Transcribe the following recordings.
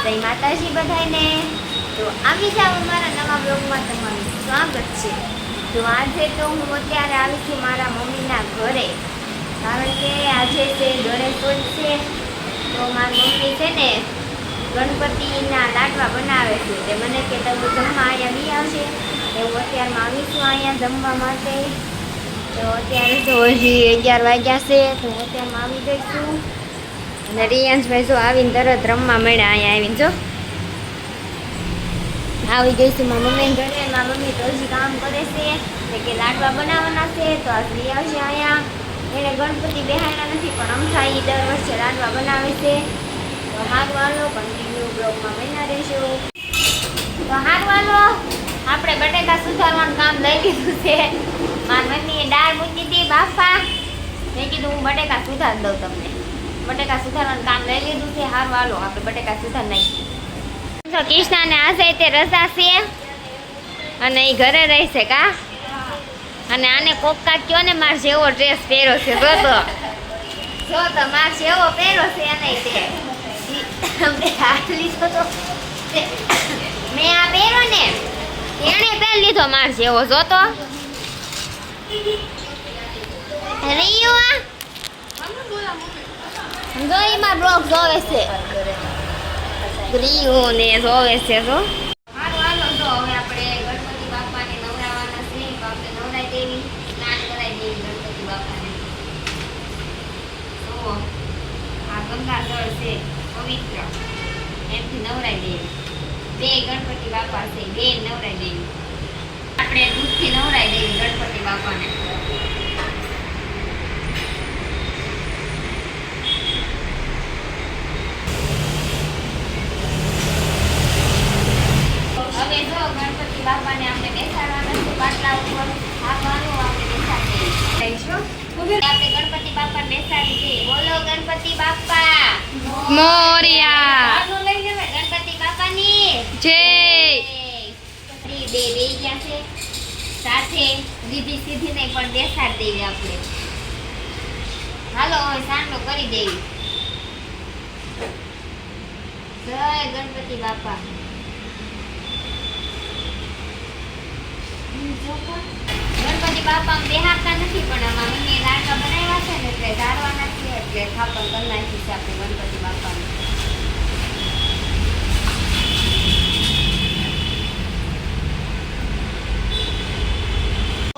જય માતાજી બધાને। તો આવી જાવ અમારા નવા બ્લોગમાં તમારું સ્વાગત છે। તો આજે તો હું અત્યારે આવી છું મારા મમ્મીના ઘરે, કારણ કે આજે છે ગણેશોત્સવ છે। તો મારી મમ્મી છે ને ગણપતિના લાડવા બનાવે છે, તે મને કે તમે જમવા અહીંયા બી આવશે, એવું અત્યારમાં આવીશું અહીંયા જમવા માટે। તો અત્યારે તો હજી 11 વાગ્યા છે, તો અત્યારમાં આવી જઈશું। અને રિયાંશભાઈ જો આવીને તરત રમવા મળ્યા, અહીંયા આવીને જો આવી ગઈશું મારા મમ્મી ઘરે। મારા મમ્મી તો હજી કામ કરે છે કે લાડવા બનાવવાના છે, તો આ રિયાંશ અહીંયા એને ગણપતિ બેહાડ્યા નથી, પણ અમથા એ દર વર્ષે લાડવા બનાવે છે। તો હારું હાલો કન્ટિન્યુ બ્લોગમાં બન્યા રહેશો। તો હારું હાલો આપણે બટેકા સુધારવાનું કામ લઈ લીધું છે। મારી મમ્મીએ દાળ મૂકી દીધી બાફા, મેં કીધું હું બટેકા સુધાર દઉં તમને। બટેકા સુધારવાનું કામ લઈ લીધું છે। હારું હાલો આપણે બટેકા સુધાર નાખીએ। તો કૃષ્ણાને આજે તે રજા છે અને એ ઘરે રહેશે કા, અને આને કોકા કયો ને માર જેવો ડ્રેસ પહેર્યો છે, જો તો માર જેવો પહેર્યો છે અને તે હાથ લીધો તો મેં આ પહેર્યો ને એને પહેરી લીધો માર જેવો, જો તો રીયો આ જો એમાં બ્લોગ જોવે છે, રીયો ને જોવે છે। જો હાલો હાલો જો હવે આપણે ગણપતિ બાપાને નવરાવાના છે, તો આપણે નવરાઈ દેવી, સ્નાન કરાવી દેવી ગણપતિ બાપાને। તો આ ગંગા જળ છે પવિત્ર, એમથી નવરાઈ દેવી। બે ગણપતિ બાપા છે, બે નવરાઈ દેવી, આપણે દૂધથી નવરાઈ દેવી ગણપતિ બાપાને। હવે જો ગણપતિ બાપાને આપણે બેસાડવાના છે પાટલા ઉપર, હાથવાનું આપણે બેસાડી દઈશું। આપણે ગણપતિ બાપાને બેસાડી દઈએ। બોલો ગણપતિ બાપા મોરિયા લઈ જવે ગણપતિ બાપાની જય। બે બેઈ ગયા છે સાથે, દીદી સીધી નહીં પણ બેસાડી દેવી આપણે। હાલો હવે સાંડો કરી દેવી। જય ગણપતિ બાપા। ગણપતિ બાપા બેહારતા નથી, પણ આમાં મમ્મીએ લાડવા બનાવ્યા છે ને એટલે ધારવાના છે, એટલે સ્થાપન કરી નાખી છે આપણે ગણપતિ બાપાને।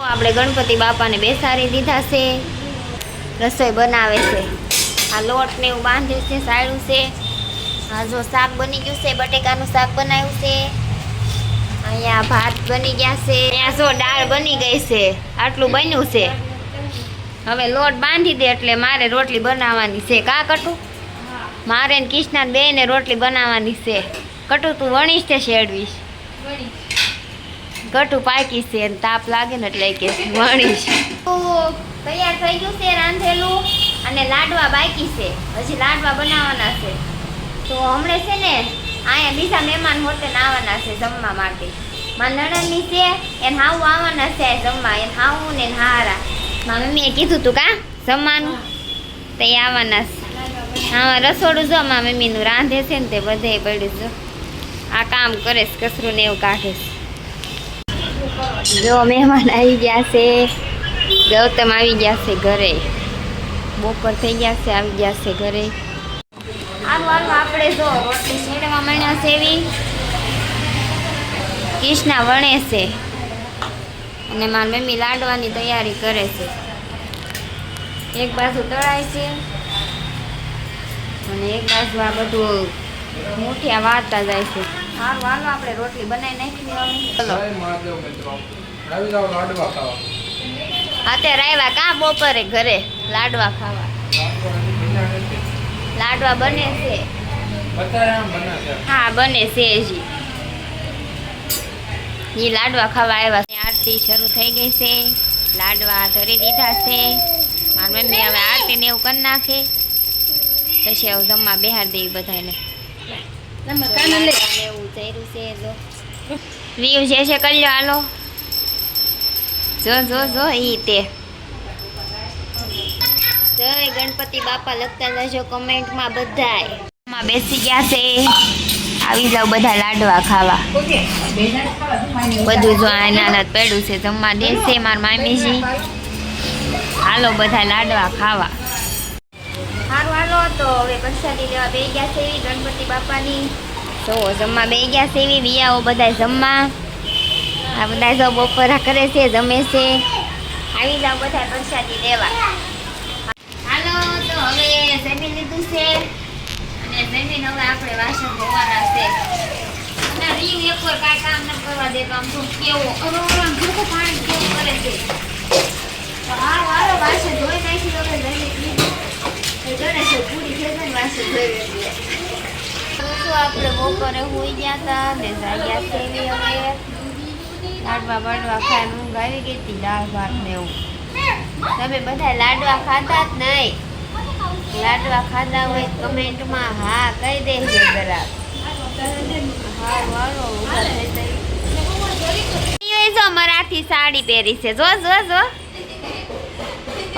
આપણે ગણપતિ બાપાને બેસાડી દીધા છે, રસોઈ બનાવે છે, આ લોટ ને એવું બાંધે છે, સાયડું છે। આ જો શાક બની ગયું છે, બટેકાનું શાક બનાવ્યું છે, અહીંયા ભાત બની ગયા છે, અહીંયા જો દાળ બની ગઈ છે, આટલું બન્યું છે। હવે લોટ બાંધી દે એટલે મારે રોટલી બનાવવાની છે કા કટુ, મારે ને કૃષ્ણા બે ને રોટલી બનાવવાની છે। કટુ તું વણીશ તે શેડવીશ, કટુ પાકી છે અને તાપ લાગે ને એટલે કે વણીશ। તૈયાર થઈ ગયું છે રાંધેલું, અને લાડવા બાકી છે, હજી લાડવા બનાવવાના છે। તો હમણાં છે ને અહીંયા બીજા મહેમાન હોટલ આવવાના છે જમવા માટે, મારા નણંદની છે એને હાવ આવવાના છે જમવા, એને હાવું ને હારા મારા મમ્મીએ કીધું તું કા જમવાનું, તો એ આવવાના છે। હા રસોડું જો મારા મમ્મીનું રાંધે છે ને તે બધે પડ્યું, જો આ કામ કરે છે, કચરું ને એવું કાઢે છે। જો મહેમાન આવી ગયા છે, ગૌતમ આવી ગયા છે ઘરે, બપોર થઈ ગયા છે, આવી ગયા છે ઘરે। હારું હારું આપણે જો રોટલી શેડવા માંડ્યા છે એવી, કૃષ્ણા વણે છે અને મારી મમ્મી લાડવાની તૈયારી કરે છે। એક બાજુ તળાય છે અને એક બાજુ આ બધું મુઠિયા વાળતા જાય છે। હારું હાલો આપણે રોટલી બનાવી નાખી અત્યારે આવ્યા કા બપોરે ઘરે લાડવા ખાવા, લાડવા બને છે, હા બને છે હજી, એ લાડવા ખાવા આવ્યા છે। આરતી શરૂ થઈ ગઈ છે, લાડવા ધરી દીધા છે, મારી મમ્મી હવે આરતી ને એવું કરી નાખે પછી એવું જમવા બેહાર દેવી બધાને। એવું કર્યું છે જો વ્યૂ જે છે કરી લો, હાલો જો જો જો ઈ તે જય ગણપતિ બાપા લખતા જજો કમેન્ટમાં બધાય। બેસી ગયા છે, આવી જાવ બધા લાડવા ખાવા. બધું જો આના પડ્યું છે જમવા દેશે મારા મામીજી. હાલો બધા લાડવા ખાવા. સારું હાલો તો હવે પ્રસાદી લેવા બે ગયા છે એવી ગણપતિ બાપાની. તો જમવા બે ગયા છે એવી વિયાઓ બધા જમવા. આ બધા જો બપોરા કરે છે જમે છે. આવી જાવ બધા પ્રસાદી લેવા. હાલો તો હવે જમી લીધું છે અને જમીન હવે આપણે વાસણ ધોવાના છે. અને રીંગ એક વાર કાંઈ કામ ન કરવા દે તો આમ તો કેવો અરોરામ ભૂખું પાણી કેવું કરે છે. તો હારો વાસણ ધોઈ નાખી તો હવે જમી લીધું. ગણેશ પૂરી થઈ જાય વાસણ ધોઈ એટલે તો આપણે બપોરે હોઈ ગયા હતા ને જાગ્યા છે એવી હવે લાડવા બાડવા ખાઈને ઊંઘ આવી ગઈ હતી. દાળ ભાત ને એવું. તમે બધા લાડવા ખાધા જ નહીં? લાડવા ખાધા હોય કમેન્ટમાં હા કહી દેજો જરા. જો મરાઠી સાડી પહેરી છે. જો જો જો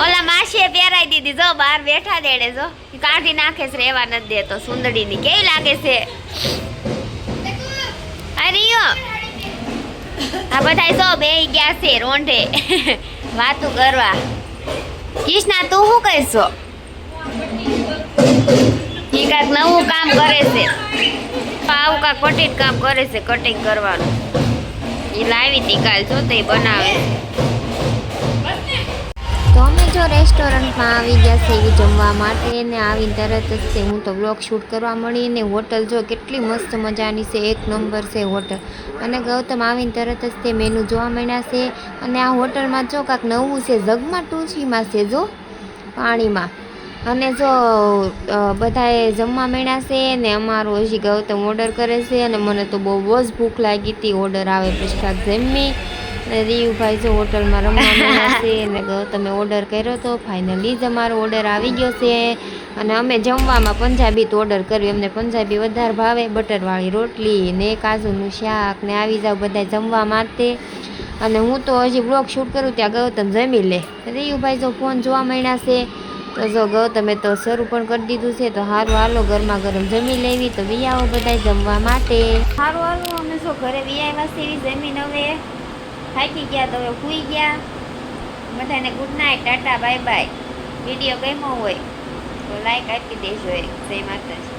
ઓલા માસીએ પહેરાઈ દીધી. જો બહાર બેઠા દેડે જો કાઢી નાખે છે રેવા નથી દેતો. સુંદડીની કેવી લાગે છે? અરિયો આ બધા જો બેહી ગયા છે રોંઢે વાતું કરવા. કૃષ્ણા તું શું કહીશો? ઈ કાંઈક નવું કામ કરે છે. આવું કાંઈક કટિંગ કામ કરે છે. કટિંગ કરવાનું એ લાવી હતી કાલ જો તે બનાવે છે. તો અમે જો રેસ્ટોરન્ટમાં આવી ગયા છે એવી જમવા માટે ને આવીને તરત જ છે હું તો બ્લોગ શૂટ કરવા મળી. ને હોટલ જો કેટલી મસ્ત મજાની છે. એક નંબર છે હોટલ. અને ગૌતમ આવીને તરત જ તે મેનુ જોવા મળ્યા છે. અને આ હોટલમાં જો કાંઈક નવું છે. જગમાં ટૂંચીમાં છે જો પાણીમાં. અને જો બધાએ જમવા મળ્યા છે ને અમારું હજી ગૌતમ ઓર્ડર કરે છે. અને મને તો બહુ જ ભૂખ લાગી હતી. ઓર્ડર આવે પછી કાંઈક જમી. અને રીયુભાઈ જો હોટલમાં રમવા મળ્યા છે. અને ગૌતમે ઓર્ડર કર્યો હતો. ફાઇનલી જ અમારો ઓર્ડર આવી ગયો છે. અને અમે જમવામાં પંજાબી તો ઓર્ડર કર્યું. એમને પંજાબી વધારે ભાવે. બટરવાળી રોટલી ને કાજુનું શાક ને આવી જાવ બધા જમવા માટે. અને હું તો હજી બ્લોગ શૂટ કરું ત્યાં ગૌતમ જમી લે. રીયુભાઈ જો ફોન જોવા મળ્યા છે. તો જો ગૌતમે તો શરૂ પણ કરી દીધું છે. તો સારું હાલો ગરમા ગરમ જમી લેવી. તો વિયાઓ બધા જમવા માટે. સારું હાલો અમે જો ઘરે વિયાવ્યા છે એવી જમીન હવે થાકી ગયા તો હવે સૂઈ ગયા. બધાને good night Tata bye bye. Video ગમ્યો હોય તો લાઈક આપી દેજો. જય માતાજી.